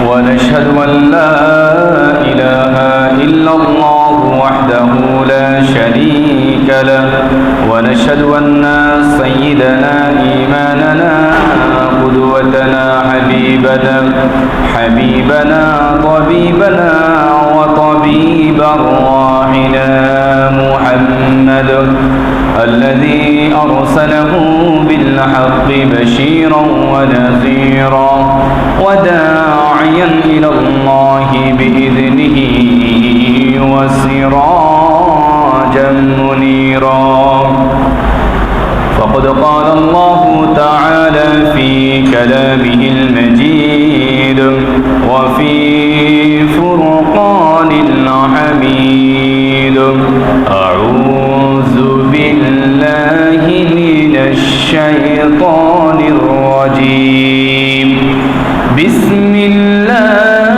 ونشهد أن لا إله إلا الله وحده لا شريك له ونشهد أن سيدنا إيماننا قدوتنا حبيبنا طبيبنا وطبيب أرواحنا محمد الذي أرسله بالحق بشيرا ونذيرا وداعيا إلى الله بإذنه وسراجا منيرا فقد قال الله تعالى في كلامه المجيد وفي فرقان الحميد أعوذ بالله من الشيطان الرجيم بسم الله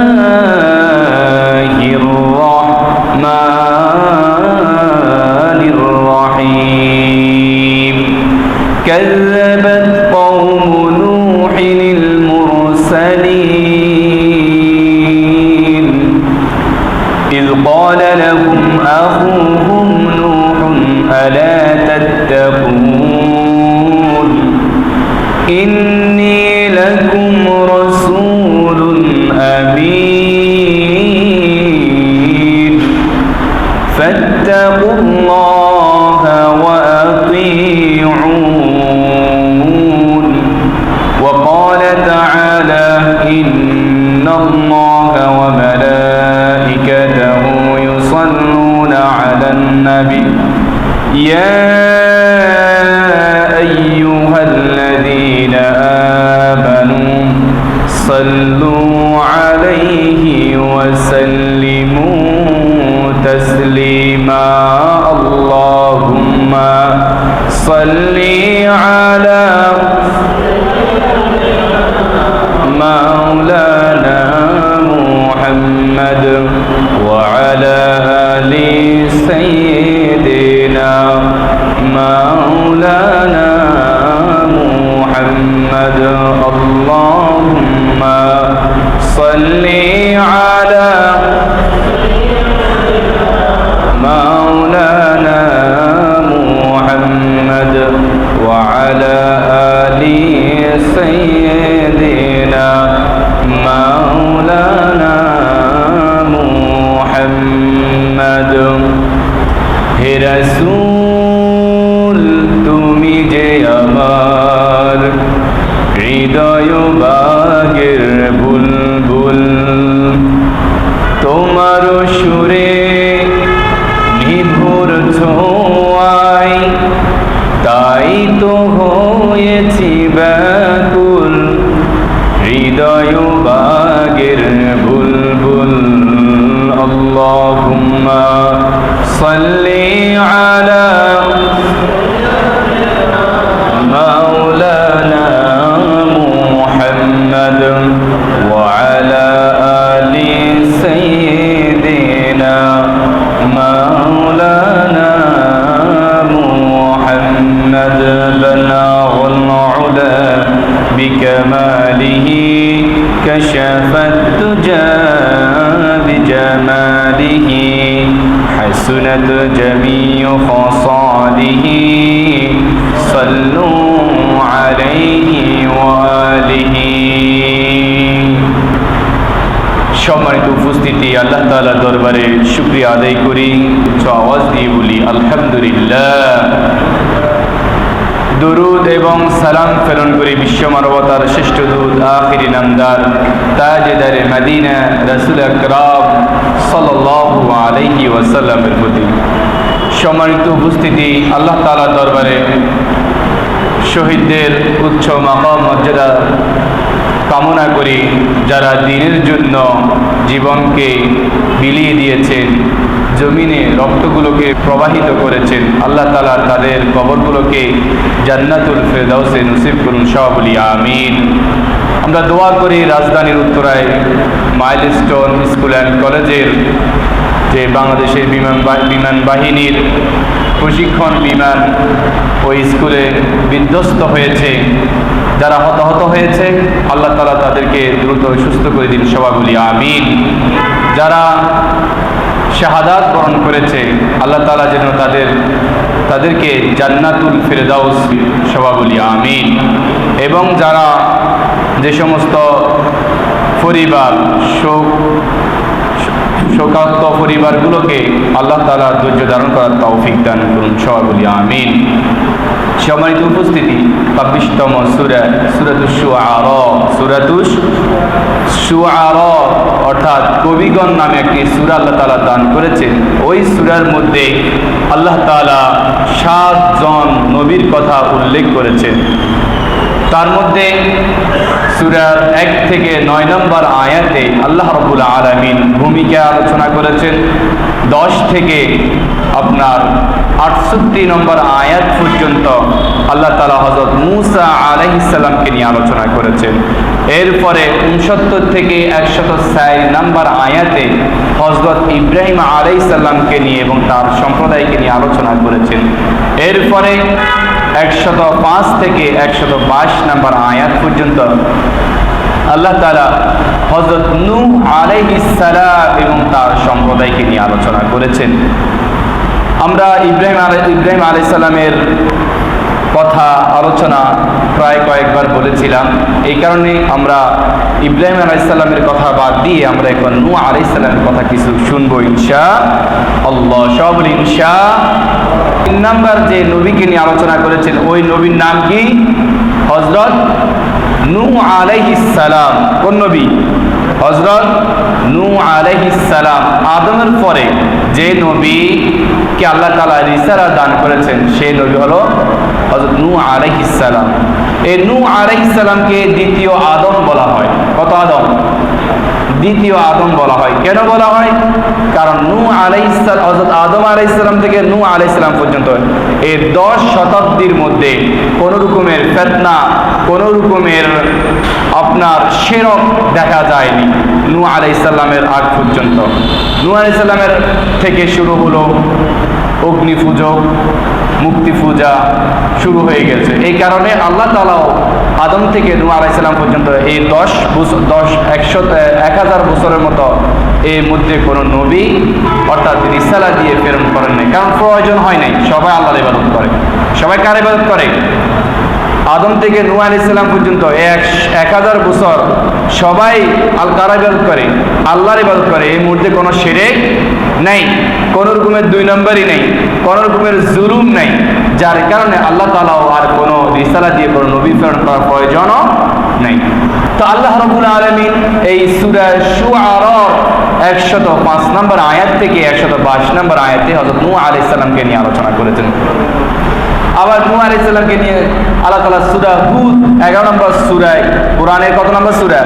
الرحمن الرحيم كذبت قوم نوح المرسلين إذ قال لهم أخوهم نوح ألا تتقون إني لكم رسول أمين فاتقوا الله وأطيعون وقال تعالى إن الله وملائكته يصلون على النبي يا أيها الذين آمنوا صلوا عليه وسلموا تسليما اللهم صل على مولانا محمد وعلى آل سيدنا مولانا محمد اللهم صل على مولانا محمد وعلى آل سيدنا مولانا محمد হে রাসূল তুমি যে আমার হৃদয় বাগের বুলবুল তোমার সুরে নিভুর ছোঁয়ায় তাই তো হয়েছি ব্যাকুল হৃদয় বাগের বুলবুল আল্লাহুম্মা সাল্লি আলা মাওলানা মুহাম্মদ ওয়া আলা আলি সাইয়্যিদিনা মাওলানা মুহাম্মদ বালাগুল উলা বিকামালিহি কাশাফাত তুজা বিজামালিহি حسنت جميع خصاله صلوا عليه وآله সম্মানিত উপস্থিতি আল্লাহ তাআলার দরবারে শুকরিয়া আদায় করি আওয়াজ দিয়ে বলি আলহামদুলিল্লাহ দুরুদ এবং সালাম প্রেরণ করি বিশ্ব মানবতার শ্রেষ্ঠ দূত আখিরি নামদার তাজদারে মদিনা রাসূল আকরাম সাল্লাল্লাহু আলাইহি ওয়াসাল্লামের প্রতি। সম্মানিত উপস্থিতি আল্লাহ তাআলার দরবারে শহীদদের উচ্চ মাকাম মর্যাদা কামনা করি, যারা দ্বীনের জন্য জীবনকে বিলিয়ে দিয়েছেন, জমিনে রক্তগুলোকে প্রবাহিত করেছেন। আল্লাহ তাআলা তাদের কবরগুলোকে জান্নাতুল ফেরদাউসে নসিব করুন, সব বলি আমিন। আমরা দোয়া করি রাজধানীর উত্তরায় মাইলস্টোন স্কুল অ্যান্ড কলেজের যে বাংলাদেশের বিমান বাহিনীর প্রশিক্ষণ বিমান ওই স্কুলে বিধ্বস্ত হয়েছে, যারা হতাহত হয়েছে আল্লাহ তাআলা তাদেরকে দ্রুত সুস্থ করে দিন, সবাই বলি আমিন। যারা শাহাদাত বরণ করেছে আল্লাহ তাআলা যেন তাদেরকে জান্নাতুল ফিরদাউস, সবাই বলি আমিন। এবং যারা যে সমস্ত পরিবার শোকার্ত পরিবারগুলোকে আল্লাহ তাআলা ধৈর্য ধারণ করার তৌফিক দান করুন, সবাই বলি আমিন। সম্মানিত উপস্থিতি, ২২তম সূরা সূরাতুশ শুআরা অর্থাৎ কবিগণ নামে একটি সূরা আল্লাহ তাআলা দান করেছেন। ওই সূরার মধ্যে আল্লাহ তাআলা ৭ জন নবীর কথা উল্লেখ করেছেন। তার মধ্যে সূরার ১ থেকে ৯ নম্বর আয়াতে আল্লাহ রাব্বুল আলামিন ভূমিকা আলোচনা করেছেন। ১০ থেকে আপনার ৬৮ নম্বর আয়াত পর্যন্ত আল্লাহ তাআলা হযরত মূসা আলাইহিস সালামকে নিয়ে আলোচনা করেছেন। এরপরে ৬৯ থেকে ১০৪ নম্বর আয়াতে হযরত ইব্রাহিম আলাইহিস সালামকে নিয়ে এবং তার সম্প্রদায়কে নিয়ে আলোচনা করেছেন। এরপরে ১০৫ থেকে ১২২ নম্বর আয়াত পর্যন্ত আল্লাহ তাআলা হযরত নূহ আলাইহিস সালাম এবং তার সম্প্রদায়কে নিয়ে আলোচনা করেছেন। আমরা ইব্রাহিম আলাইহিস সালামের কথা আলোচনা প্রায় কয়েকবার বলেছিলাম। এই কারণে আমরা ইব্রাহিম আলাইহিস সালামের কথা বাদ দিয়ে আমরা এখন নূহ আলাইহিস সালামের কথা কিছু শুনবো ইনশাআল্লাহ। সব ইনশাআল্লাহ। ৩ নাম্বার যে নবীকে নিয়ে আলোচনা করেছেন ওই নবীর নাম কি? হযরত নূহ আলাইহিস সালাম। কোন নবী? হযরত নূহ আলাইহিস সালাম। আদমের পরে যে নবীকে আল্লাহ তাআলা রিসালাত দান করেছেন সেই নবী হলো হযরত নূহ আলাইহিস সালাম। এই নূহ আলাইহিস সালামকে দ্বিতীয় আদম বলা হয়। কত আদম? দ্বিতীয় আদম বলা হয়। কেন বলা হয়? কারণ নূহ আলাইহিস সালাম, হযরত আদম আলাইহিস সালাম থেকে নূহ আলাইহিস সালাম পর্যন্ত এই ১০ শতাব্দীর মধ্যে কোন রকমের ফিতনা, কোন রকমের আপনার শিরক দেখা যায়নি নূহ আলাইহিস সালামের আগ পর্যন্ত। নূহ আলাইহিস সালামের থেকে শুরু হলো অগ্নি পূজক, মুক্তি পূজা শুরু হয়ে গেছে। এই কারণে আল্লাহ তাআলাও আদম থেকে নূহ আলাইহিস সালাম পর্যন্ত এই ১০০০ বছরের মতো এর মধ্যে কোনো নবী অর্থাৎ রিসালাত দিয়ে প্রেরণ করেন নাই, কারণ প্রয়োজন হয় নাই। সবাই আল্লাহর ইবাদত করে। সবাই কার ইবাদত করে? আদম থেকে নূহ আলাইহিস সালাম পর্যন্ত ১০০০ বছর সবাই কার ইবাদত করে? আল্লাহর ইবাদত করে। এর মধ্যে কোনো শিরক নাই, কোন রকমের ২ নম্বরই নেই, কোন রকমের জুলুম নাই। যার কারণে আল্লাহ তাআলাও আর কোনো রিসালাত দিয়ে কোনো নবী প্রেরণ করার প্রয়োজনও নাই। তো আল্লাহ রাব্বুল আলামিন এই সূরা শুআরা ১০৫ নম্বর আয়াত থেকে ১২২ নম্বর আয়াতে হযরত নূহ আলাইহিস সালামকে নিয়ে আলোচনা করেছেন। আবার নূহ আলাইহিস সালামকে নিয়ে আল্লাহ তাআলা সূরা হুদ ১১ নম্বর সূরায়, কোরআনের কত নম্বর সূরা?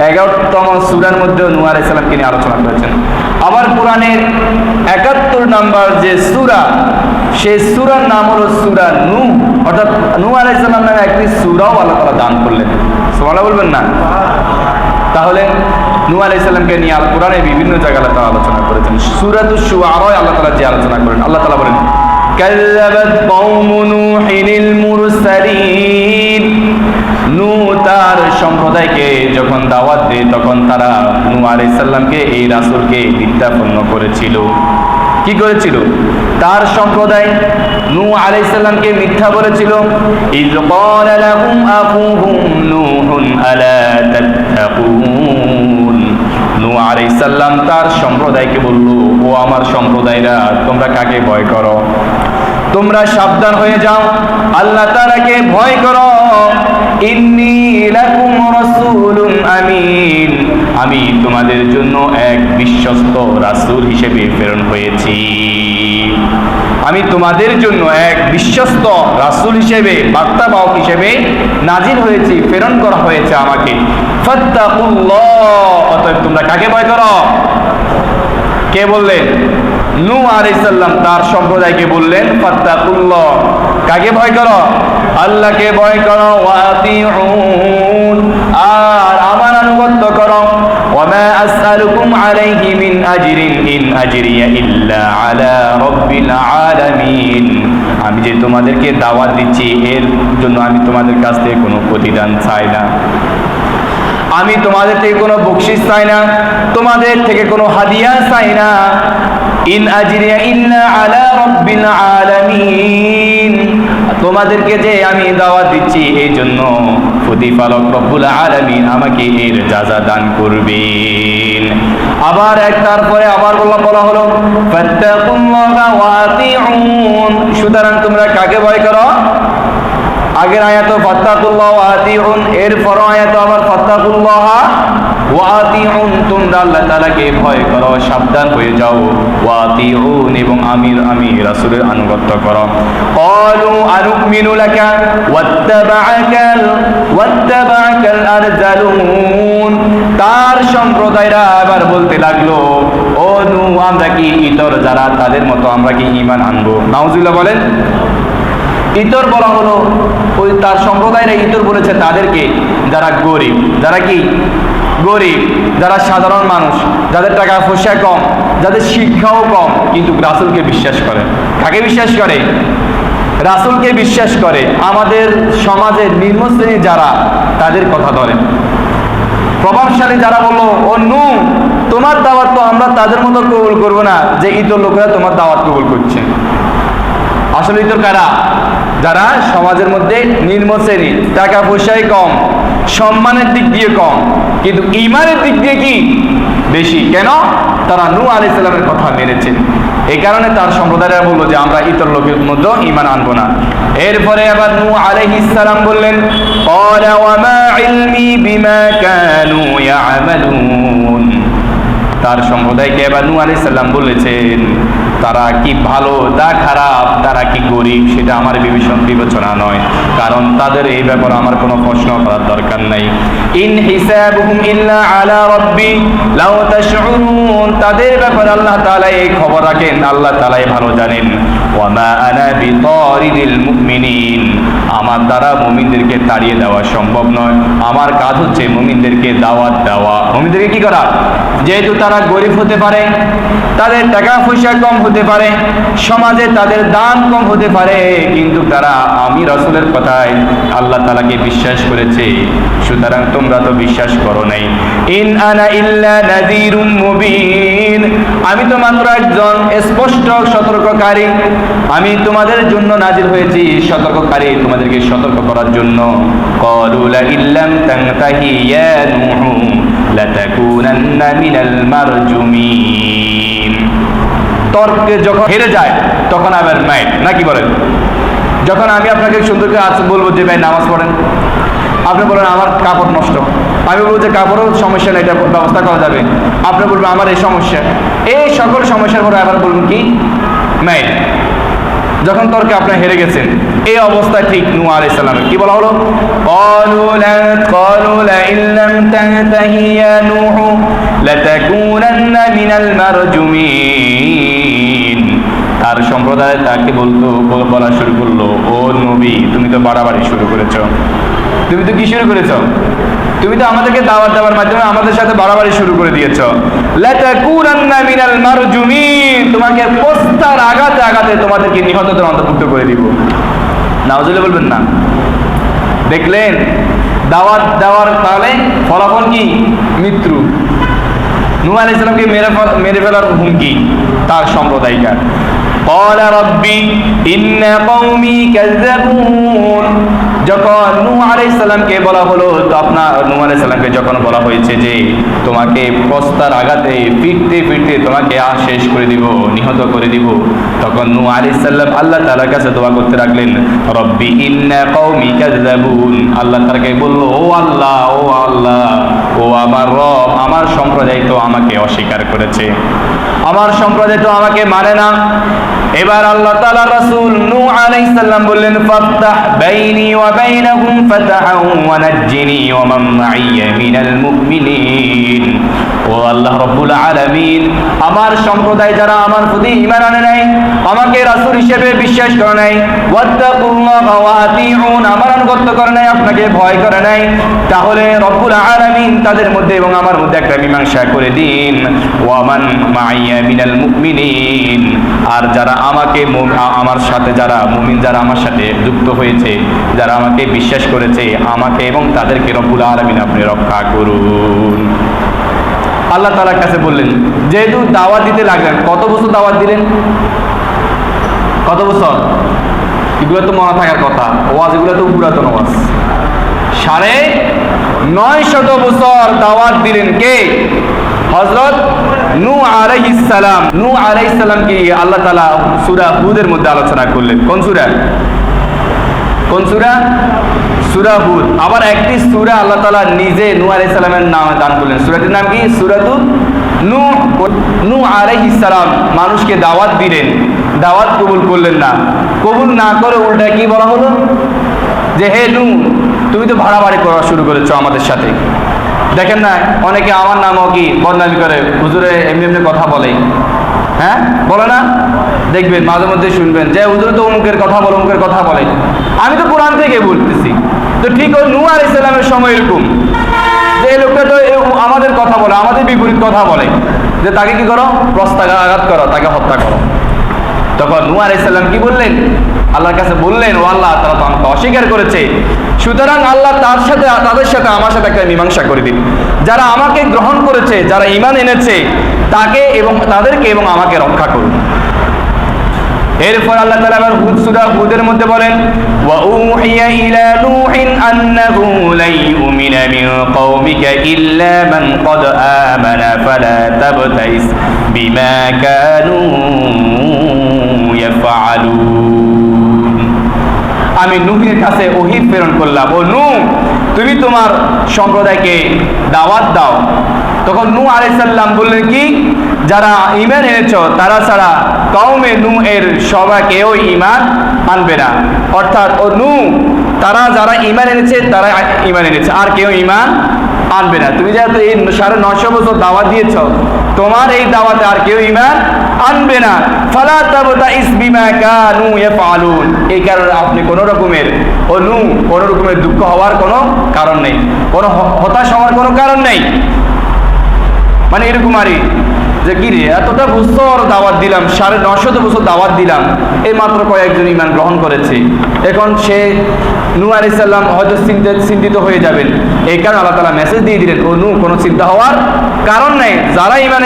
১১তম সূরার মধ্যে নূহ আলাইহিস সালামকে নিয়ে আলোচনা করেছেন। আবার কোরআনের ৭১ নম্বর যে সূরা, সেই সূরার নাম হলো সূরা নূহ, অর্থাৎ নূহ আলাইহিস সালাম নামে একটি সূরাও আল্লাহ তাআলা দান করলেন। সুবহানাল্লাহ বলবেন না? তাহলে নূহ আলাইহিস সালামকে নিয়ে কোরআনে বিভিন্ন জায়গায় আল্লাহ তাআলা আলোচনা করেছেন। সূরাতুশ শুআরায় আল্লাহ তাআলা যে আলোচনা করেন, আল্লাহ তাআলা বলেন কাযযাবাত কওমু নূহিল মুরসালিন। নূহ তার সম্প্রদায়কে যখন দাওয়াত দেয় তখন তারা নূহ আলাইহিস সালামকে, এই রাসূলকে মিথ্যাপন্ন করেছিল। কি করেছিল? তার সম্প্রদায় নূহ আলাইহিস সালামকে মিথ্যা বলেছিল। ইয ক্বালা লাহুম আখুহুম নূহুন আলা তাত্তাকুন। নূহ আলাইহিস সালাম তার সম্প্রদায়কে বলল, ও আমার সম্প্রদায়রা, তোমরা কাকে ভয় করো? তোমরা সাবধান হয়ে যাও, আল্লাহ তাআলাকে ভয় করো। ইন্নী লাকুম রাসূলুন আমিন। আমি তোমাদের জন্য এক বিশ্বস্ত রাসূল হিসেবে প্রেরণ হয়েছি। আমি তোমাদের জন্য এক বিশ্বস্ত রাসূল হিসেবে, বার্তাবাহক হিসেবে নাজিল হয়েছি, প্রেরণ করা হয়েছে আমাকে। ফাত্তাকুল্লাহ। অতএব তোমরা কাকে ভয় করো? কে বললেন? নূহ আলাইহিস সালাম তার সম্প্রদায়কে বললেন ফাত্তাকুল্লাহ। কাকে ভয় করো? আল্লাহকে ভয় করো। ওয়া আতিউন। আর আমার আনুগত্য করো। ওয়া মা আসআলুকুম আলাইহি মিন আজরিন ইন আজরিয়া ইল্লা আলা রাব্বিল আলামিন। আমি যে তোমাদেরকে দাওয়াত দিচ্ছি এর জন্য আমি তোমাদের কাছ থেকে কোনো প্রতিদান চাই না, আমি তোমাদের থেকে কোনো বকশিশ চাই না, তোমাদের থেকে কোনো হাদিয়া চাই না। ইন আজরিয়া ইল্লা আলা রাব্বিল আলামিন, তোমাদেরকে যে আমি দাওয়াত দিচ্ছি এই জন্য প্রতিপালক রব্বুল আলামিন আমাকে এর জাযা দান করবেন। আবার তারপরে আবার বলা হলো ফাত্তাকুল্লাহা ওয়া আতিউন, সুতরাং তোমরা কাকে ভয় করো? আগের আয়াত ফাত্তাকুল্লাহ ওয়া আতিউন, এর পর আয়াত আবার ফাত্তাকুল্লাহ ওয়া আতিউন, তোমরা আল্লাহ তাআলাকে ভয় করো, সাবধান হয়ে যাও। ওয়া আতিউন, এবং আমি রাসূলের আনুগত্য করো। ক্বালু আনুমিনু লাকা ওয়াত্তাবা'আকাল আরযালুন, তার সম্প্রদায়রা আবার বলতে লাগলো, ও নূহ, আমরা কি ইতর যারা তাদের মতো আমরা কি ঈমান আনবো? নাউজুবিল্লাহ বলেন। ইতর বলা হলো, ওই তার সম্প্রদায়রা ইতর বলেছে তাদেরকে যারা গরিব, যারা কি গরিব, যারা সাধারণ মানুষ, যাদের টাকা পয়সা কম, যাদের শিক্ষাও কম, কিন্তু রাসূলকে বিশ্বাস করে। কাকে বিশ্বাস করে? রাসূলকে বিশ্বাস করে। আমাদের সমাজের নিম্ন শ্রেণী যারা, তাদের কথা ধরে। প্রভাবশালী যারা বললো, ও নূহ, তোমার দাওয়াত তো আমরা তাদের মতো কবুল করবো না যে ইতর লোকেরা তোমার দাওয়াত কবুল করছে। আসলে ইতর কারা? যারা সমাজের মধ্যে নিম্ন শ্রেণী, টাকা পয়সায় কম, সম্মানের দিক দিয়ে কম, কিন্তু ঈমানের দিক দিয়ে কি বেশি। কেন? তারা নূহ আলাইহিস সালামের কথা মেনেছে। এই কারণে তার সম্প্রদায়রা বললো যে আমরা ইতর লোকের মধ্যে ঈমান আনবো না। এরপরে আবার নূহ আলাইহিস সালাম বললেন, ক্বালা ওয়া মা ইলমি বিমা কানু ইয়ামালুন, তার সম্প্রদায়কে এবার নূহ আলাইহিস সালাম বলেছেন তারা কি ভালো তা খারাপ, তারা কি গরিব সেটা আমার বিবেচনা নয়, কারণ তাদের এই ব্যাপারে আমার কোনো প্রশ্ন করার দরকার নাই। ইন হিসাবুহুম ইল্লা আলা রাব্বি লাউ তাশউরুন, তাদের ব্যাপারে আল্লাহ তাআলা এই খবর রাখেন, আল্লাহ তাআলাই ভালো জানেন। ওয়া মা আনা বিতারিদিল মুমিনিন, আমার দ্বারা মুমিনদেরকে তাড়িয়ে দেওয়া সম্ভব নয়। আমার কাজ হচ্ছে মুমিনদেরকে দাওয়াত দেওয়া। মুমিনদেরকে কি করা? যেহেতু তারা গরিব হতে পারে, তাদের টাকা পয়সা কম হতে পারে, সমাজে তাদের দান কম হতে পারে, কিন্তু তারা আমি রাসূলের কথায় আল্লাহ তাআলাকে বিশ্বাস করেছে, সুতরাং তোমরা তো বিশ্বাস করো নাই। ইন আনা ইল্লা নাযীরুম মুবিন, আমি তো মাত্র একজন স্পষ্ট সতর্ককারী, আমি তোমাদের জন্য নাজিল হয়েছি সতর্ককারী, তোমাদেরকে সতর্ক করার জন্য। ক্বালু লা ইল্লাম তানতাহি ইয়া নূহু লাতাকুনান্না মিনাল মারজুমিন, তর্কে যখন হেরে যায় তখন আবার মাইট নাকি বলেন? যখন আমি আপনাকে সুন্দর করে আজ বলবো যে ভাই নামাজ পড়েন, আপনি বলেন আমার কাপড় নষ্ট, আমি বলবো যে কাপড়ও সমস্যা নেই, এটা ব্যবস্থা করা যাবে, আপনি বলবেন আমার এই সমস্যা, এই সকল সমস্যার পরে আবার বলবেন কি মাইট। যখন তর্কে আপনি হেরে গেছেন, এই অবস্থায় ঠিক নূহ আলাইহিস সালামের কি বলা হলো? ক্বালু লা ইল্লাম তানতাহি ইয়া নূহ লাতাকুনান্না মিনাল মারজুমিন, তার সম্প্রদায় তাকে বলা শুরু করলো, ও নবী, তুমি তো বাড়াবাড়ি শুরু করেছো। তুমি তো কি শুরু করেছো? তুমি তো আমাদেরকে দাওয়াত দেওয়ার মাধ্যমে আমাদের সাথে বাড়াবাড়ি শুরু করে দিয়েছো। লাতাকুনান্না মিনাল মারজুমিন, তোমাকে পোস্তার আঘাতে আঘাতে তোমাদেরকে নিহতদের অন্তর্ভুক্ত করে দিব। নাউজুবিল্লাহ বলবেন না? দেখলেন দাওয়াত দেওয়ার তাহলে ফলাফল কি? মৃত্যু। নূহ আলাইহিস সালামকে মেরে ফেলার হুমকি তার সম্প্রদায়কার। ক্বালা রাব্বি ইন্না কওমি কাযযাবুন, যখন নূহ আলাইহিস সালামকে বলা হলো, তো আপনার নূহ আলাইহিস সালামকে যখন বলা হয়েছে যে তোমাকে পোস্তার আঘাতে পিটতে পিটতে তোমাকে শেষ করে দিব, নিহত করে দিব, তখন নূহ আলাইহিস সালাম আল্লাহ তাআলার কাছে দোয়া করতে লাগলেন, রব্বি ইন্না কওমি কাযযাবুন, আল্লাহ তাআলাকে বলল, ও আল্লাহ, ও আল্লাহ, ও আমার রব, আমার সম্প্রদায় তো আমাকে অস্বীকার করেছে, আমার সম্প্রদায় তো আমাকে মানে না। এবার আল্লাহ তাআলা রাসূল নূহ আলাইহিস সালাম বললেন, ফাফতাহ বাইনি ওয়া বাইনাহুম ফাতাহান ওয়া নাজ্জিনি ওয়া মান মাইয়া মিনাল মুমিনিন, ও আল্লাহ আল্লাহ রাব্বুল আলামিন আমার সম্প্রদায় যারা আমার প্রতি ঈমান আনে নাই, আমাকে রাসূল হিসেবে বিশ্বাস করে নাই, ওয়াত্তাকুল্লাহা ওয়া আতিউন, আমার আনুগত্য করে নাই, আপনাকে ভয় করে নাই, তাহলে রব্বুল আলামিন তাদের মধ্যে এবং আমার মধ্যে একটা মীমাংসা করে দিন। ওয়া মান মাইয়া মিনাল মুমিনিন, আর যারা আমাকে আমার সাথে যারা মুমিন যারা আমার সাথে যুক্ত হয়েছে, যারা আমাকে বিশ্বাস করেছে, আমাকে এবং তাদেরকে রব্বুল আলামিন আপনি রক্ষা করুন। আল্লাহ তাআলার কাছে বললেন, যেহেতু দাওয়াত দিতে লাগলেন, কত বছর দাওয়াত দিলেন? কত বছর? এগুলো তো মনে থাকার কথা, ওয়াজ এগুলো তো পুরাতন ওয়াজ। 950 বছর দাওয়াত দিলেন কে? হযরত নূহ আলাইহিস সালাম। নূহ আলাইহিস সালামকে আল্লাহ তাআলা সূরা হুদের মধ্যে আলোচনা করলেন। কোন সূরা? কোন সূরা? সূরা হুদ। আবার একটি সূরা আল্লাহ তাআলা নিজে নূহ আলাইহিস সালামের নামে দান করলেন। সূরাটির নাম কি? সূরাতুন নূহ। নূহ আলাইহিস সালাম মানুষকে দাওয়াত দিলেন, দাওয়াত কবুল করলেন না। কবুল না করে উল্টা কি বলা হলো? যে হে নূহ, তুমি তো ভাড়াবাড়ি করা শুরু করেছো আমাদের সাথে। দেখেন না, অনেকে আমার নামও কি বদনামি করে, হুজুরে এমনি এমনি কথা বলে, হ্যাঁ বলে না? দেখবেন মাঝে মধ্যে শুনবেন যে হুজুরে তো অমুকের কথা বলে, অমুকের কথা বলে। আমি তো কোরআন থেকে বলতেছি। তো ঠিক ওই নূহ আলাইহিস সালামের সময় এরকম যে এই লোকটা তো আমাদের কথা বলে, আমাদের বিপরীত কথা বলে, যে তাকে কি করো? প্রস্তাঘাত করো, তাকে হত্যা করো। তখন নূহ আলাইহিস সালাম কি বললেন? আল্লাহর কাছে বললেন, ও আল্লাহ, তারা তো আমাকে অস্বীকার করেছে, সুতরাং আল্লাহ তাদের সাথে আমার সাথে একটা মীমাংসা করে দিন। যারা আমাকে গ্রহণ করেছে, যারা ঈমান এনেছে, তাকে এবং তাদেরকে এবং আমাকে রক্ষা করুন। এরপর আল্লাহ তাআলা আবার সূরা হুদের মধ্যে বলেন, ওয়া উহিয়া ইলা নূহিন আন্নাহু লা ইউমিনা মিন কওমিকা ইল্লা মান ক্বাদ আমানা ফালা তাবতাইস বিমা কানু ইয়াফআলুন। আমি নূহের কাছে ওহী প্রেরণ করলাম, ও নূহ, তুমি তোমার সম্প্রদায়কে দাওয়াত দাও। তখন নূহ আলাইহিস সালাম বললেন কি? যারা ঈমান এনেছো তারা ছাড়া কওমে নূহ এর সবাই কেউ ঈমান আনবে না। অর্থাৎ ও নূহ, তারা যারা ঈমান এনেছে তারা ঈমান এনেছে, আর কেউ ঈমান আনবে না। তুমি যেহেতু এই 950 বছর দাওয়াত দিয়েছো, তোমার এই দাওয়াতে আর কেউ ঈমান আনবে না। ফালা তাবতাইস বিমা কানু ইয়াফআলুন, এই কারণে আপনি কোন রকমের ও নূহ কোন রকমের দুঃখ হওয়ার কোনো কারণ নেই, কোনো হতাশ হওয়ার কোনো কারণ নেই। মানে এরকম আরই যে কি রে, এতটা বছর দাওয়াত দিলাম, 950 বছর দাওয়াত দিলাম, এই মাত্র কয়েকজন ঈমান গ্রহণ করেছে। এখন সে নূহ আলাইহিস সালাম হয়তো চিন্তিত হয়ে যাবেন। এই কারণে আল্লাহ তাআলা মেসেজ দিয়ে দিলেন, ও নূহ, কোনো চিন্তা হওয়ার কারণ নেই, যারা ঈমান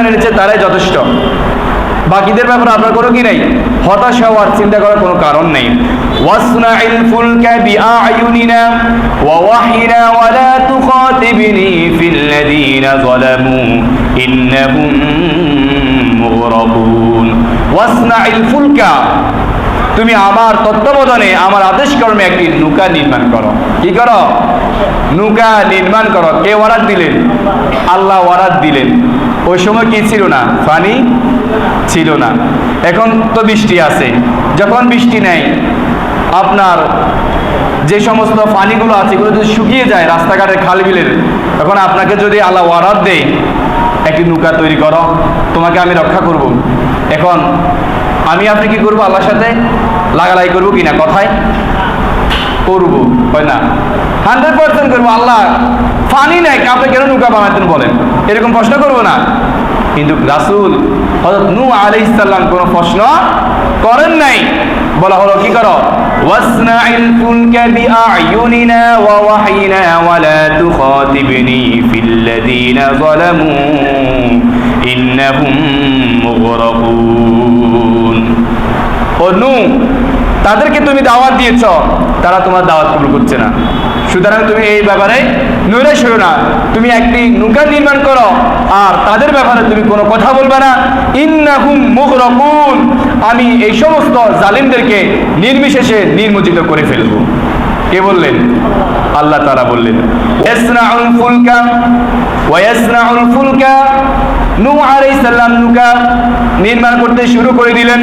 এনেছে তারাই যথেষ্ট। বাকিদের ব্যাপারে আপনার কোনো কি নেই, হতাশ হওয়ার, চিন্তা করার কোনো কারণ নেই। ওয়াসনাইল ফুলকা বিআয়ুনিনা ওয়া ওয়াহিনা ওয়া লা তুখাতিবনি ফিল্লাযীনা যালামু ইন্নাহুম মুগরাকুন। ওয়াসনাইল ফুলকা, তুমি আমার তত্ত্বাবধানে আমার আদেশ কর্মে একটি নৌকা নির্মাণ করো। কি করো? নৌকা নির্মাণ করো। কে ওয়ারাদ দিলেন? আল্লাহ ওয়ারাদ দিলেন। ওই সময় কি ছিল না? পানি ছিল না। এখন তো বৃষ্টি আছে। যখন বৃষ্টি নেই, আপনার যে সমস্ত পানিগুলো আছে এগুলো যদি শুকিয়ে যায় রাস্তাঘাটের খাল বিলের, তখন আপনাকে যদি আল্লাহ ওয়ারাদ দেয় একটি নৌকা তৈরি করো, তোমাকে আমি রক্ষা করব। এখন আপনি কি করবো? আল্লাহর সাথে লাগালাই করবো কিনা? কথায় করবো, হয় না? 100% করবো। আল্লাহ পানি নেই, আপনি কেন নৌকা বানাতেন বলেন? এরকম প্রশ্ন করবো না। কিন্তু রাসূল হযরত নূহ আলাইহিস সালাম কোনো প্রশ্ন করেন নাই। বলা হলো কি করো? ওয়াসনাইল ফুলকা বিআয়ুনিনা ওয়া ওয়াহিনা ওয়া লা তুখাতিবনি ফিল্লাযীনা যালামু ইন্নাহুম মুগরাকুন। ও নূহ, তাদেরকে তুমি দাওয়াত দিয়েছ, তারা তোমার দাওয়াত কবুল করছে না, সুতরাং তুমি এই ব্যাপারে নৈরাশ হও না। তুমি একটি নৌকা নির্মাণ করো, আর তাদের ব্যাপারে তুমি কোনো কথা বলবে না। ইন্নাহুম মুগরাকুন, আমি এই সমস্ত জালিমদেরকে নির্বিশেষে নির্মূজিত করে ফেলবো। কে বললেন? আল্লাহ তাআলা বললেন, ইয়াসনাউল ফুলকা ওয়া ইয়াসনাউল ফুলকা। নূহ আলাইহিস সালাম নৌকা নির্মাণ করতে শুরু করে দিলেন।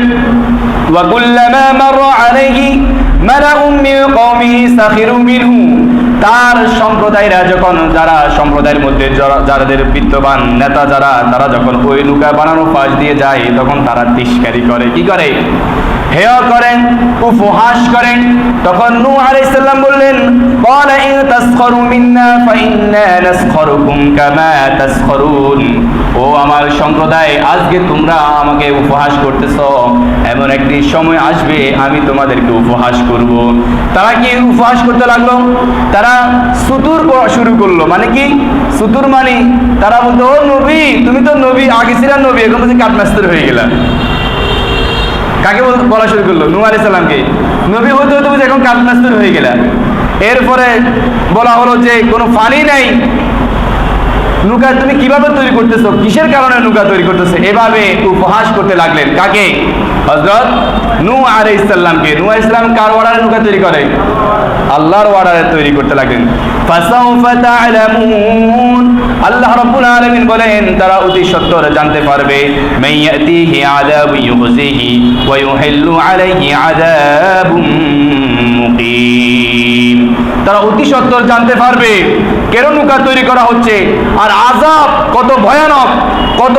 ওয়া কুল্লামা মাররা আলাইহি মালাউম মিন কওমিহি সাখিরু মিনহু তার সম্প্রদায়রা যখন, যারা সম্প্রদায়ের মধ্যে যাদের বিত্তবান নেতা যারা, তারা যখন ওই নৌকা বানানো পাশ দিয়ে যায়, তখন তারা তিরস্কারি করে, কি করে, হেয় করেন, উপহাস করেন। তখন নূহ আলাইহিস সালাম বললেন, ক্বালা ইন তাসখারু মিন্না ফাইন্না নাসখারুকুম কামা তাসখারুন। ও আমার সম্প্রদায়, আজকে তোমরা আমাকে উপহাস করতেছো, এমন একটি সময় আসবে আমি তোমাদেরকে উপহাস করব। তারা কি উপহাস করতে লাগলো? তারা সুতুর শুরু করলো। মানে কি সুতুর? মানে তারা বলতো, ও নবী, তুমি তো নবী, আগে ছিলা নবী, এখন তো কাঠমাস্তুর হয়ে গেলা। কাকে বলা শুরু করলো? নূহ আলাইহিস সালামকে। নবী হতে হতে বুঝে এখন কাঠমাস্তুর হয়ে গেলা। এরপরে বলা হলো যে কোনো পানি নাই, নৌকা তুমি কিভাবে তৈরি করতেছো, কিসের কারণে নৌকা তৈরি করতেছো? এভাবে উপহাস করতে লাগলেন। কাকে? হযরত নূহ আলাইহিস সালামকে। নূহ আলাইহিস সালাম কার অর্ডারে নৌকা তৈরি করে? আল্লাহর অর্ডারে তৈরি করতে লাগলেন। ফাসাউফা তা'লামুন, আল্লাহ রাব্বুল আলামিন বলেন, তারা অতি সত্বর জানতে পারবে, মাইয়াতিহি আযাবুন ইউযিহি ওয়া ইউহিল্লু আলাইহি আযাবুম মুকিম। তারা অতি সত্বর জানতে পারবে কেন নৌকা তৈরি করা হচ্ছে, আর আযাব কত ভয়ানক, কত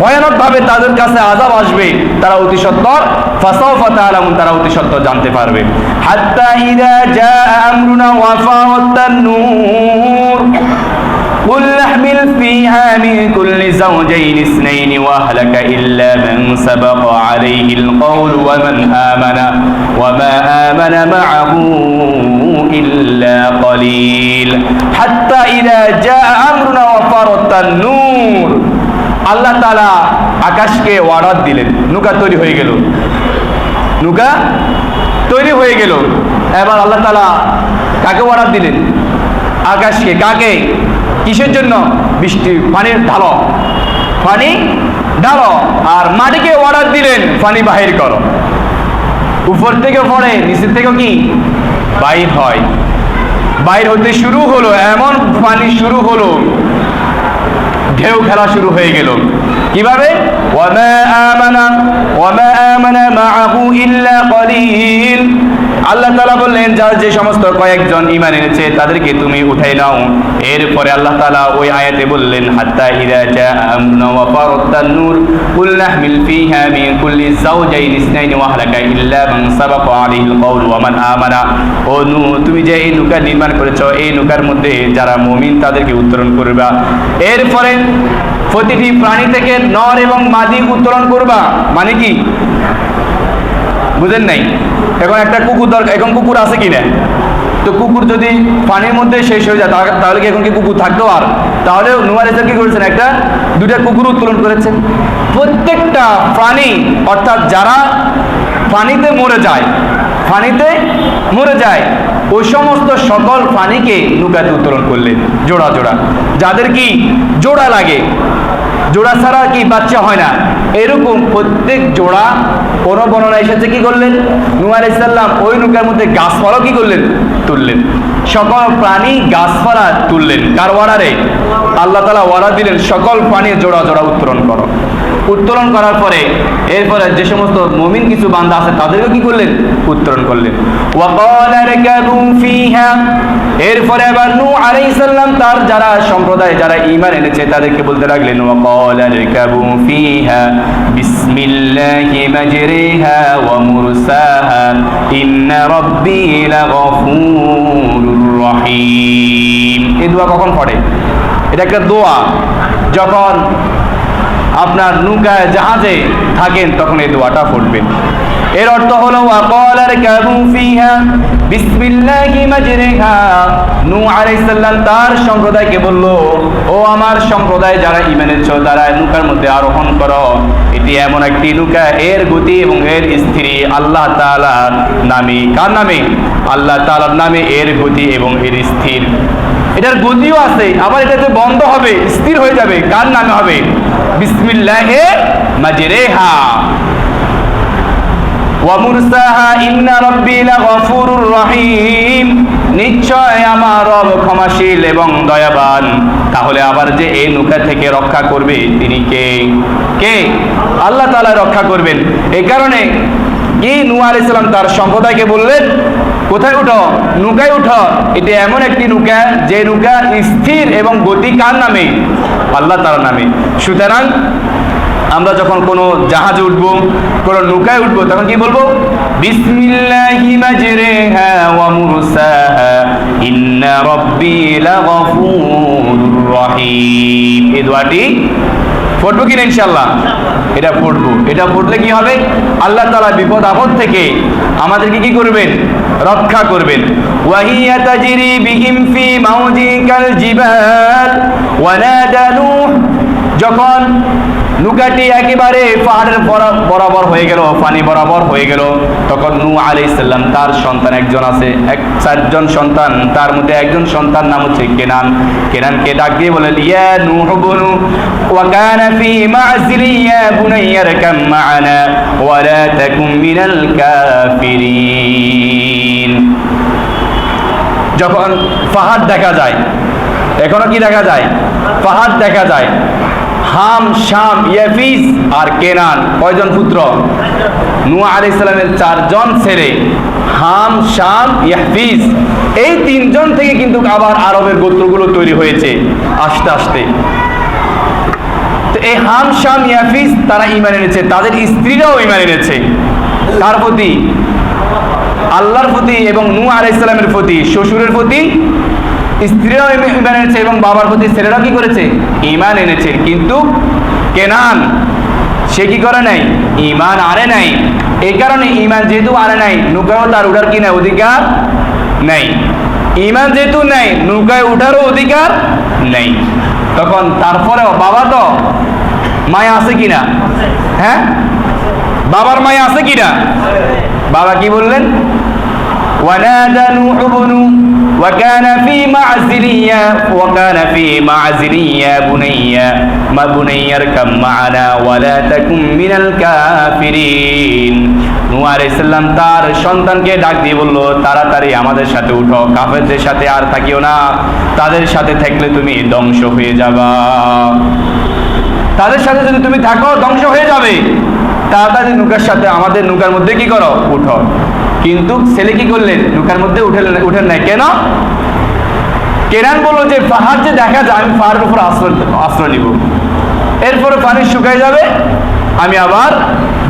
ভয়ানক ভাবে তাদের কাছে আযাব আসবে, তারা অতি সত্বর, ফাসাউফা তা'লামুন, তারা অতি সত্বর জানতে পারবে। হাত্তা ইযা জাআ আমরুনা ওয়া ফারাতান নূর قل احمل فيها من كل زوجين اثنين واهلك إلا من سبق عليه القول وما آمن معه إلا قليل حتى إذا جاء أمرنا وفارت النور আল্লাহ তাআলা আকাশকে ওয়ারাদ দিলেন, নৌকা তৈরি হয়ে গেল, নৌকা তৈরি হয়ে গেল। এবার আল্লাহ তাআলা কাকে ওয়ারাদ দিলেন? আকাশকে। কাকে? কিসের জন্য? বৃষ্টি, পানির ঢালো, পানি ঢালো। আর মাটিকে অর্ডার দিলেন, পানি বাহির করো। উপর থেকে পড়ে, নিচের থেকে কি বাইর হয়, বাইর হতে শুরু হলো, এমন পানি শুরু হলো, ঢেউ খেলা শুরু হয়ে গেল। কিভাবে? ওয়ামা আমানা মাআহু ইল্লা কলিল। আল্লাহ তাআলা বললেন, যার যে সমস্ত কয়েকজন ঈমান এনেছে তাদেরকে তুমি উঠাই নাও। এরপরে আল্লাহ তাআলা ওই আয়াতে বললেন, হাত্তা ইযা জাআ আমরুনা ওয়া ফারাতান নূর কুল নাহমিল ফীহা মিন কুল্লি যাওজাইনি ইসনাইনি ওয়া আহলাকা ইল্লা মান সাবাকা আলাইহিল কওল ওয়া মান আমানা। ও নূহ, তুমি যে এই নৌকা নির্মাণ করেছো, এই নৌকার মধ্যে যারা মুমিন তাদেরকে উত্তোলন করবা। এরপরে প্রতিটি প্রাণী থেকে নর এবং মাদি উত্তোলন করবা। মানে কি বুঝেন নাই? এখন একটা কুকুর দরকার, এখন কুকুর আছে কিনা? তো কুকুর যদি পানির মধ্যে শেষ হয়ে যায় তাহলে কি এখন কি কুকুর থাকতো? আর তাহলে নূহ আলাইহিস সালাম কি করেছেন? দুটা কুকুর উত্তোলন করেছেন। প্রত্যেকটা প্রাণী, অর্থাৎ যারা পানিতে মরে যায়, পানিতে মরে যায়, ওই সমস্ত সকল প্রাণীকে নৌকাতে উত্তোলন করলেন জোড়া জোড়া। যাদের কি জোড়া লাগে, জোড়া ছাড়া কি বাচ্চা হয় না, এরকম প্রত্যেক জোড়া কোন বর্ণনা এসেছে কি করলেন? নূহ আলাইহিস সালাম ওই নৌকার মধ্যে গাছপালা কি করলেন? তুললেন। সকল প্রাণী গাছপালা তুললেন। কার অর্ডারে? আল্লাহ তাআলা অর্ডার দিলেন, সকল প্রাণী জোড়া জোড়া উত্তোলন করো। উত্তোলন করার পরে এরপরে যে সমস্ত মুমিন কিছু বান্দা আছে তাদেরকে কি করলেন? উত্তোলন করলেন। ওয়াকালা রাকাবু ফিহা। এরপরে আবার নূহ আলাইহিস সালাম তার যারা সম্প্রদায়, যারা ঈমান এনেছে তাদেরকে বলতে লাগলেন, ওয়াকালা রাকাবু ফিহা বিসমিল্লাহি মাজরিহা ওয়া মুরসাহা ইন্না রাব্বি লাগফুরুর রহিম। এই দোয়া কখন পড়ে? এটা একটা দোয়া, যখন আপনার নৌকায় জাহাজে থাকেন তখন এই দোয়াটা পড়বেন। এর অর্থ হলো ওয়াকালা রাকাবু ফিহা বিসমিল্লাহি মাজরিহা। নূহ আলাইহিস সালাম তার সম্প্রদায়কে বলল, ও আমার সম্প্রদায় যারা ঈমান এনেছো তারা নৌকার মধ্যে আরোহণ করো। এটি এমন একটি নৌকা, এর গতি এবং এর স্থিতি আল্লাহ তাআলার নামে। কার নামে? আল্লাহ তাআলার নামে এর গতি এবং এর স্থির। এটার গতিও আছে, আবার এটাতে বন্ধ হবে, স্থির হয়ে যাবে। কার নামে হবে? বিসমিল্লাহি মাজরিহা ওয়া মুরসাহা ইন্না রাব্বি লাগফুরুর রহিম। নিশ্চয় আমার রব ক্ষমাশীল এবং দয়াবান। তাহলে আবার যে এই নৌকা থেকে রক্ষা করবে তিনি কে? কে? আল্লাহ তাআলা রক্ষা করবেন। এই কারণে কি নূহ আলাইহিস সালাম তার সম্প্রদায়কে বললেন, কোথায় উঠো? নৌকায় উঠো। এটা এমন একটি নৌকা যে নৌকা স্থির এবং গতি কার নামে? আল্লাহ তাআলার নামে। সুতরাং আমরা যখন কোনো জাহাজে উঠবো, কোনো নৌকায় উঠবো, তখন কি বলবো? বিসমিল্লাহি মাজরিহা ওয়া মুরসাহা ইন্না রাব্বি লাগফুরুর রহিম। এই দোয়াটি পড়বো কিনা ইনশাআল্লাহ? এটা পড়বো। এটা পড়লে কি হবে? আল্লাহ তাআলা বিপদ আপদ থেকে আমাদেরকে কি করবেন? রক্ষা করবেন। ওয়াহিয়া তাজরি বিহিম ফি মাউজিকাল জিবাল ওয়া নাদা নূহ। যখন নৌকাটি একেবারে পাহাড়ের বরাবর হয়ে গেল, পানি বরাবর হয়ে গেল, তখন নূহ আলাইহিস সালাম তার সন্তান একজন আছে, 4জন সন্তান, তার মধ্যে একজন সন্তান নাম হচ্ছে কেনান। কেনানকে ডাক দিয়ে বলেন, ইয়া নূহ বুনু ওয়া কানা ফি মা'জিলি ইয়া বুনাইয়া রাকাম মা'ানা ওয়া লা তাকুম মিনাল কাফিরিন। যখন পাহাড় দেখা যায়, এখনো কি দেখা যায়? পাহাড় দেখা যায়। হাম, শাম, ইয়াফিস আর কেনান, কয়জন পুত্র? নূহ আলাইহিস সালামের 4জন ছেলে, হাম, শাম, ইয়াফিস। এই 3জন থেকে কিন্তু আবার আরবের গোত্রগুলো তৈরি হয়েছে আস্তে আস্তে। তো এই হাম, শাম, ইয়াফিস তারা ঈমান এনেছে, তাদের স্ত্রীরাও ঈমান এনেছে। কার প্রতি? আল্লাহর প্রতি এবং নূহ আলাইহিস সালামের প্রতি, শ্বশুরের প্রতি স্ত্রীরাও ঈমান এনেছে এবং বাবার প্রতি ছেলেরা কি করেছে? ঈমান এনেছে। কিন্তু কেনান সে কি করে নাই? ঈমান আনে নাই। এই কারণে ঈমান যেহেতু আনে নাই, নৌকায়ও তার উঠার কি না অধিকার নাই। ঈমান যেহেতু নাই, নৌকায় উঠারও অধিকার নেই। তখন তারপরেও বাবা তো মায়া আছে কিনা? হ্যাঁ, বাবার মায়া আছে কিনা? বাবা কি বললেন? ওয়ানাদা নূহ বুনু وكان في معزل يا بني اركب معنا ولا تكن من الكافرين। নূহ আলাইহিস সালাম তার সন্তানকে ডাক দিয়ে বলল, তাড়াতাড়ি আমাদের সাথে উঠো, কাফেরদের সাথে আর থাকিও না, তাদের সাথে থাকলে তুমি ধ্বংস হয়ে যাবা। তাদের সাথে যদি তুমি থাকো ধ্বংস হয়ে যাবে। তাড়াতাড়ি নৌকার সাথে, আমাদের নৌকার মধ্যে কি করো? উঠো। কিন্তু ছেলে কি করলেন? নৌকার মধ্যে উঠেন নাই। কেন? কেনান বললো যে পাহাড় যে দেখা যায়, আমি পাহাড়ের উপর আশ্রয় নিব, এরপরে পানি শুকায় যাবে, আমি আবার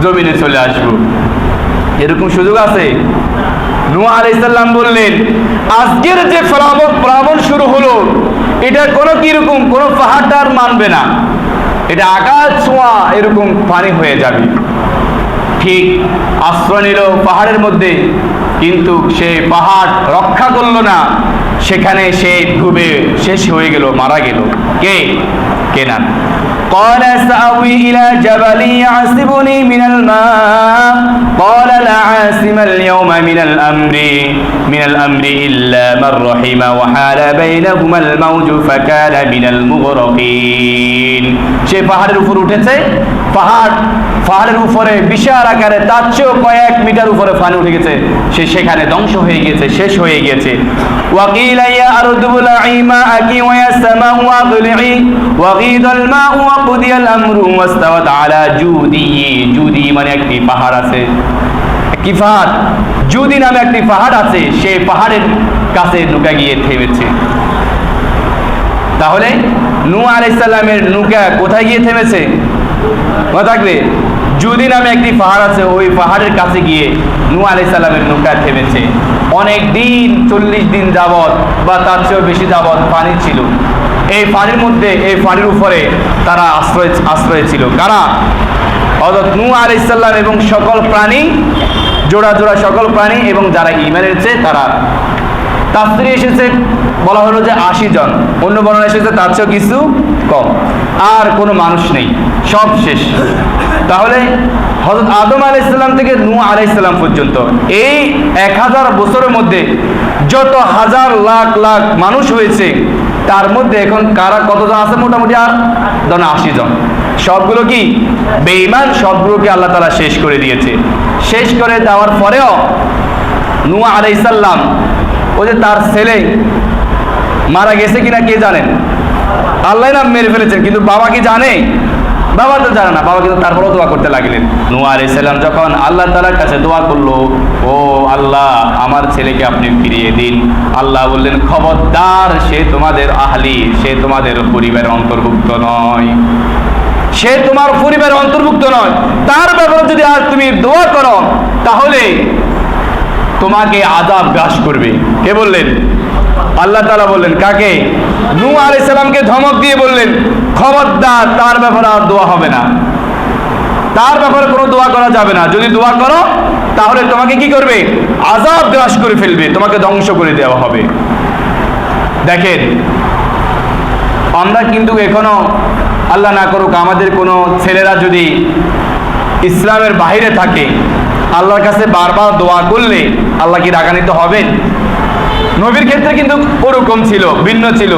জমিনে চলে আসব। এরকম সুযোগ আছে? নূহ আলাইহিস সালাম বললেন, আজকের যে প্লাবন শুরু হলো, এটা কোনো কিরকম, কোনো পাহাড়টা আর মানবে না, এটা আকাশ ছোঁয়া এরকম পানি হয়ে যাবে। ঠিক আশ্রয় নিল পাহাড়ের মধ্যে, কিন্তু সে পাহাড় রক্ষা করলো না, সেখানে সে ডুবে শেষ হয়ে গেল, মারা গেল। কে? কেনান। قال سأوي إلى جبل يعصمني من الماء قال لا عاصم اليوم من الأمر إلا من رحم وحال بينهما الموج فكان من المغرقين। সে পাহাড়ের উপর উঠেছে, পাহাড়ের উপরে বিশাল আকারে, তার চেয়েও কয়েক মিটার উপরে পানি উঠে গেছে, সে সেখানে ধ্বংস হয়ে গিয়েছে, শেষ হয়ে গিয়েছে। وقيل يا أرض ابلعي ماءك ويا السماء أقلعي وغيض الماء وقضي الأمر واستوت على جودي। জুদি মানে একটি পাহাড় আছে, কি পাহাড়? জুদি নামে একটি পাহাড় আছে, সেই পাহাড়ের কাছে নৌকা গিয়ে থেমেছে। তাহলে নূহ আলাইহিস সালামের নৌকা কোথায় গিয়ে থেমেছে? মনে থাকবে, জুদি নামে একটি পাহাড় আছে, ওই পাহাড়ের কাছে গিয়ে নূহ আলাইহিস সালামের নৌকা থেমেছে। অনেক দিন, 40 দিন যাবত বা তার চেয়েও বেশি যাবত পানি ছিল। এই পানির মধ্যে, এই পানির উপরে তারা আশ্রয় ছিল। কারা? হযরত নূহ আলাইহিস সালাম এবং সকল প্রাণী, জোড়া জোড়া সকল প্রাণী এবং যারা ঈমান এনেছে তারা। তাফসীরে এসেছে, বলা হলো যে 80 জন, অন্য বর্ণনা এসেছে তার চেয়েও কিছু কম। আর কোনো মানুষ নেই, সব শেষ। তাহলে হযরত আদম আলাইহিস সালাম থেকে নূহ আলাইহিস সালাম পর্যন্ত এই 1000 বছরের মধ্যে যত হাজার লাখ লাখ মানুষ হয়েছে, তার মধ্যে এখন কারা কতজন আছে? মোটামুটি আর 80 জন। সবগুলো কি বেঈমান? সবগুলোকে আল্লাহ তাআলা শেষ করে দিয়েছে। শেষ করে দেওয়ার পরেও নূহ আলাইহিস সালাম, ওই যে তার ছেলে মারা গেছে কিনা কে জানেন? আল্লাহ না মেরে ফেলেছেন, কিন্তু বাবা কি জানে? বাবা তো জানে না, বাবা কিন্তু তারপরেও দোয়া করতে লাগলেন। নূহ আলাইহিস সালাম যখন আল্লাহ তাআলার কাছে দোয়া করলো, ও আল্লাহ আমার ছেলেকে আপনি ফিরিয়ে দিন, আল্লাহ বললেন খবরদার, সে তোমাদের আহলি, সে তোমাদের পরিবারের অন্তর্ভুক্ত নয়, সে তোমার পরিবারের অন্তর্ভুক্ত নয়। তার ব্যাপারে যদি আজ তুমি দোয়া করো তাহলে তোমাকে আযাব গ্রাস করবে। কে বললেন? আল্লাহ তাআলা বললেন। কাকে? নূহ আলাইহিস সালামকে ধমক দিয়ে বললেন খবরদার, তার ব্যাপারে আর দোয়া হবে না, তার ব্যাপারে কোনো দোয়া করা যাবে না। যদি দোয়া করো তাহলে তোমাকে কি করবে? আযাব গ্রাস করে ফেলবে, তোমাকে ধ্বংস করে দেওয়া হবে। দেখেন, আমরা কিন্তু এখনো আল্লাহ না করুক আমাদের কোনো ছেলেরা যদি ইসলামের বাইরে থাকে, আল্লাহর কাছে বারবার দোয়া করলে আল্লাহ কি রাগান্বিত হবেন? নবীর ক্ষেত্রে কিন্তু ওরকম ছিল, ভিন্ন ছিল।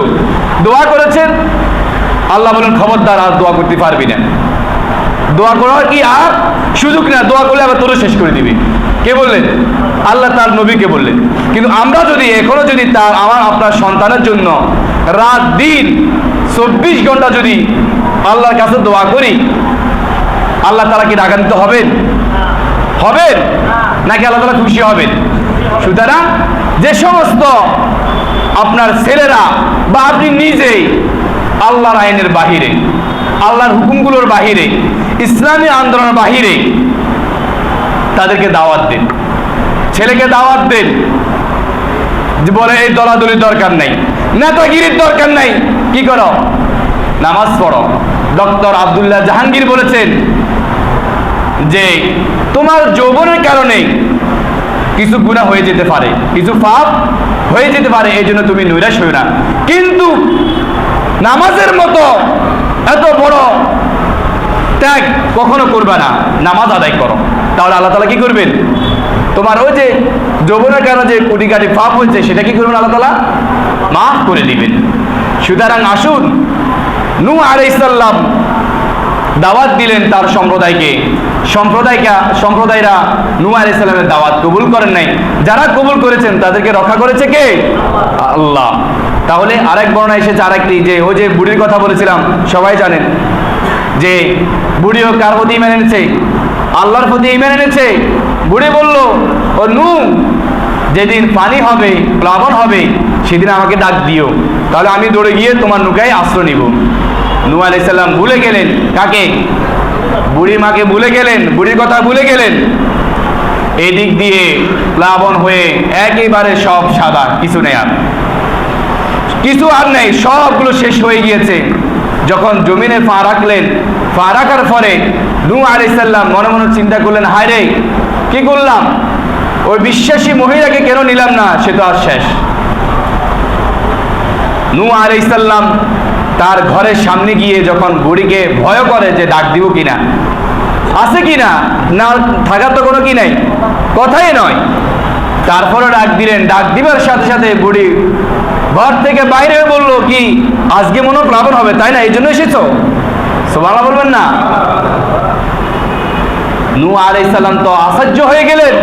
দোয়া করেছেন, আল্লাহ বলেন খবরদার আর দোয়া করতে পারবি না, দোয়া করার কি আর সুযোগ না, দোয়া করলে আবার তোরও শেষ করে দিবি। কে বললেন? আল্লাহ তার নবীকে বললেন। কিন্তু আমরা যদি এখনো যদি তার আমার আপনার সন্তানের জন্য রাত দিন 24 ঘন্টা যদি আল্লাহর কাছে দোয়া করি, আল্লাহ তাআলা কি রাগান্বিত হবেন? হবেন নাকি আল্লাহ তাআলা খুশি হবেন? সুতরাং যে সমস্ত আপনার ছেলেরা বা আপনি নিজেই আল্লাহর আইনের বাহিরে, আল্লাহর হুকুমগুলোর বাহিরে, ইসলামী আন্দোলনের বাহিরে, তাদেরকে দাওয়াত দেন, ছেলেকে দাওয়াত দেন। যে বলে এই দলাদলির দরকার নাই, নেতাগিরির দরকার নাই, কি করো? নামাজ পড়ো। ডক্টর আব্দুল্লাহ জাহাঙ্গীর বলেছেন যে তোমার যৌবনের কারণে কিছু গুনাহ হয়ে যেতে পারে, কিছু পাপ হয়ে যেতে পারে, এই জন্য তুমি নৈরাশ হও না, কিন্তু নামাজের মতো এত বড় ত্যাগ কখনো করবে না, নামাজ আদায় করো। তাহলে আল্লাহ তাআলা কি করবেন? তোমার ওই যে যৌবনের কারণে যে কোটি কাটি পাপ হয়েছে সেটা কি করবেন? আল্লাহ তাআলা মাফ করে দিবেন। সুতরাং আসুন, নূহ আলাইহিস সালাম দাওয়াত দিলেন তার সম্প্রদায়কে, সম্প্রদায়রা নূহ আলাইহিস সালামের দাওয়াত কবুল করেন নাই। যারা কবুল করেছেন তাদেরকে রক্ষা করেছে কে? আল্লাহ। তাহলে আরেক বর্ণনা এসেছে আরেকটি, যে ওই যে বুড়ির কথা বলেছিলাম, সবাই জানেন যে বুড়িও কার প্রতি ঈমান এনেছে? আল্লাহর প্রতি ঈমান এনেছে। বুড়ি বলল, ও নূহ, যেদিন পানি হবে, প্লাবন হবে, সেদিন আমাকে ডাক দিও, তাহলে আমি দৌড়ে গিয়ে তোমার নৌকায় আশ্রয় নিব। নূহ আলাইহিস সালাম ভুলে গেলেন কাকে? বুড়ি মাকে ভুলে গেলেন, বুড়ির কথা ভুলে গেলেন। এই দিক দিয়ে প্লাবন হয়ে একেবারে সব সাদা, কিছু নেই আর, কিছু আর নেই, সবগুলো শেষ হয়ে গিয়েছে। যখন জমিনে পা রাখলেন, পা রাখার পরে নূহ আলাইহিস সালাম মনে মনে চিন্তা করলেন, হায় রে, কি করলাম, ওই বিশ্বাসী মহিলাকে কেন নিলাম না, সে তো আর শেষ। নূহ আলাইহিস সালাম তার ঘরের সামনে গিয়ে যখন বুড়িকে ভয় করে যে ডাক দিব কিনা, আছে কিনা, না থাকার তো কোনো কি নাই, কথাই নয়, তারপরে ডাক দিলেন। ডাক দিবার সাথে সাথে বুড়ি ঘর থেকে বাইরে বলল, কি আজকে মনে প্লাবন হবে তাই না, এই জন্য এসেছো? সুবহানাল্লাহ বলবেন না? নূহ আলাইহিস সালাম তো আশ্চর্য হয়ে গেলেন,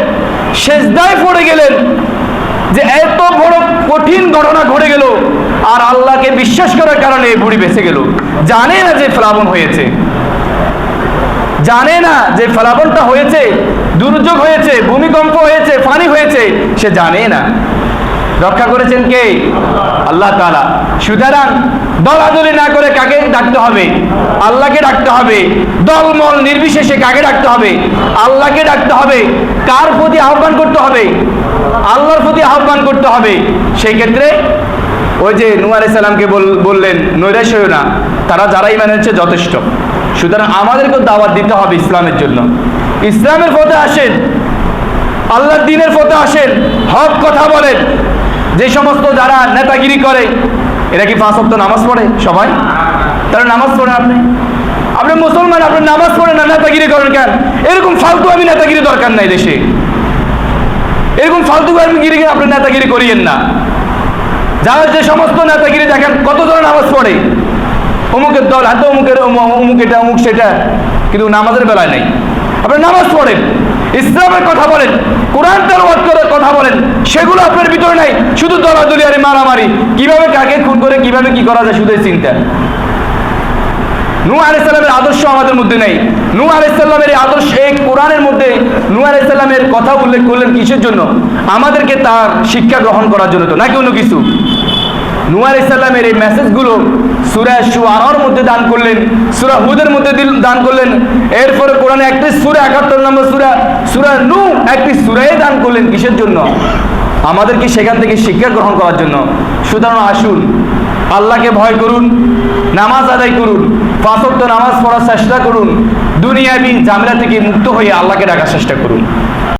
সেজদায় পড়ে গেলেন যে এত বড় কঠিন ঘটনা ঘটে গেল, আর আল্লাহকে বিশ্বাস করার কারণে বুড়ি বেঁচে গেল। জানে না যে প্লাবন হয়েছে, জানে না যে প্লাবনটা হয়েছে, দুর্যোগ হয়েছে, ভূমিকম্প হয়েছে, পানি হয়েছে, সে জানে না। রক্ষা করেছেন কে? আল্লাহ তাআলা। সুতরাং দলাদলি না করে কাকে ডাকতে হবে? আল্লাহকে ডাকতে হবে। দলমল নির্বিশেষে কাকে ডাকতে হবে? আল্লাহকে ডাকতে হবে। কার প্রতি আহ্বান করতে হবে? আল্লাহর প্রতি আহ্বান করতে হবে। সেই ক্ষেত্রে ওই যে নূহ আলাইহিস সালামকে বললেন নৈরাশ হইও না, তারা যারা ঈমান এনেছে যথেষ্ট। সুতরাং আমাদেরকে দাওয়াত দিতে হবে ইসলামের জন্য। ইসলামের পথে আসেন, আল্লাহর দ্বীনের পথে আসেন, হক কথা বলেন। যে সমস্ত যারা নেতাগিরি করে, এরা কি 5 ওয়াক্ত নামাজ পড়ে? সবাই তারা নামাজ পড়েন। আপনি মুসলমান, আপনি নামাজ পড়েন না, নেতাগিরি করেন কেন? এরকম ফালতু আমি নেতাগিরি দরকার নাই দেশে, এরকম ফালতু গিরি আপনি নেতাগিরি করিয়েন না। যারা যে সমস্ত নেতাগিরি দেখেন, কতজন নামাজ পড়ে, অমুকের দল হাতে, অমুক এটা, অমুক সেটা, কিন্তু নামাজের বেলায় নাই। আপনি নামাজ পড়েন, ইসলামের কথা বলেন, কোরআন তেলাওয়াত করে কথা বলেন, সেগুলো আপনার ভিতরে নাই। শুধু দলাদলি আর মারামারি, কিভাবে কাকে খুন করে কিভাবে কি করা যায়, শুধু চিন্তা। নূহ আলাইহিস সালামের আদর্শ আমাদের মধ্যে নেই। নূহ আলাইহিস সালামের এই আদর্শ, এই কোরআনের মধ্যে নূহ আলাইহিস সালামের কথা উল্লেখ করলেন কিসের জন্য? আমাদেরকে তার শিক্ষা গ্রহণ করার জন্য, তো নাকি অন্য কিছু? নূহ আলাইহিস সালামের এই মেসেজগুলো সূরা শুআরার মধ্যে দান করলেন, সূরা হুদের মধ্যে দান করলেন, এরপরে কোরআনে একটি সূরা ৭১ নম্বর সূরা নূহ একটি সূরায়ে দান করলেন কিসের জন্য? আমাদেরকে সেখান থেকে শিক্ষা গ্রহণ করার জন্য। সুতরাং আসুন আল্লাহকে ভয় করুন, নামাজ আদায় করুন, ৫ ওয়াক্ত নামাজ পড়ার চেষ্টা করুন, দুনিয়াবি ঝামেলা থেকে মুক্ত হয়ে আল্লাহকে ডাকার চেষ্টা করুন।